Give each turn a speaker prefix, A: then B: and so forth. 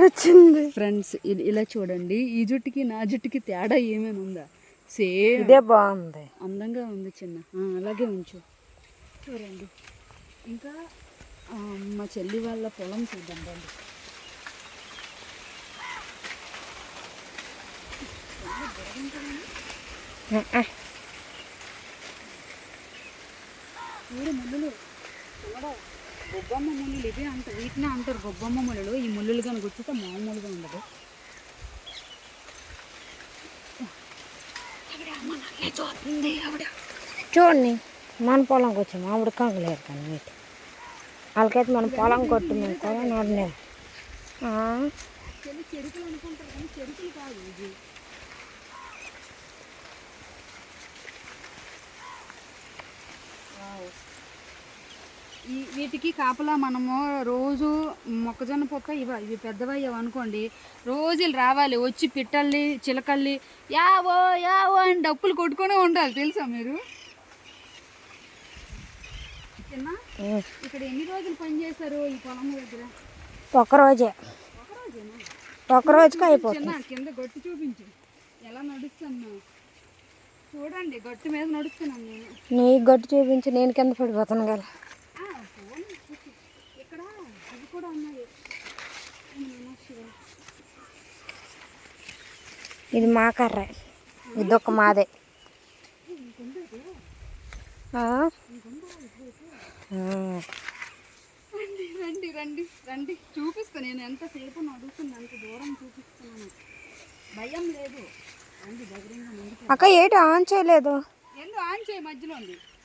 A: వచ్చింది
B: ఫ్రెండ్స్. ఇలా చూడండి, ఈ జుట్టుకి నా జుట్టుకి తేడా ఏమైనా ఉందా? సేమ్
A: ఇదే బాగుంది,
B: అందంగా ఉంది చిన్న. అలాగే ఉంచు. చూడండి, ఇంకా మా చెల్లి వాళ్ళ పొలం చూద్దాం రండి. చూడు ముళ్ళులు, గొబ్బమ్మ ముళ్ళులు ఇవే అంటారు, వీటినే అంటారు గొబ్బమ్మ ముళ్ళులు. ఈ ముళ్ళులు కానీ గుర్తుతే మామూలుగా ఉండదు. చూస్తుంది ఆవిడ.
A: చూడండి, మన పొలంకి వచ్చి మామిడి కాంగలేరు కానీ వీటి వాళ్ళకైతే మన పొలం కొట్టి మేము కూడా నడినాం.
B: చెరుకులు అనుకుంటారు కానీ చెరుకులు కాదు ఇది. వీటికి కాపలా మనము రోజు మొక్కజొన్న పొక్క ఇవి పెద్దవయ్యావు అనుకోండి, రోజు రావాలి వచ్చి పిట్టల్ని చిలకల్ని యావో యావో అని డప్పులు కొట్టుకునే ఉండాలి. తెలుసా మీరు? చిన్న ఇక్కడ ఎన్ని రోజులు పని చేశారు ఈ పొలం దగ్గర?
A: ఒక్కరోజే, ఒక్కరోజుకి అయిపోతుంది.
B: చిన్న కింద గట్టు చూపించు, ఎలా నడుస్తాను చూడండి. గట్టు మీద నడుస్తున్నాను నేను.
A: నీకు గట్టు చూపించి నేను కింద పడిపోతాను కదా.
B: ఇక్కడ ఇవి కూడా ఉన్నాయి.
A: ఇది మా కర్ర, ఇదొక మాదే.
B: రండి రండి రండి చూపిస్తాను. నేను ఎంతసేపు నడుస్తుంది, అంత దూరం చూపిస్తున్నాను. భయం లేదు. రండి దగ్గరగా.
A: అక్క ఏంటి ఆన్ చేయలేదు?
B: ఎందుకు ఆన్ చేయి? మధ్యలో ఉంది.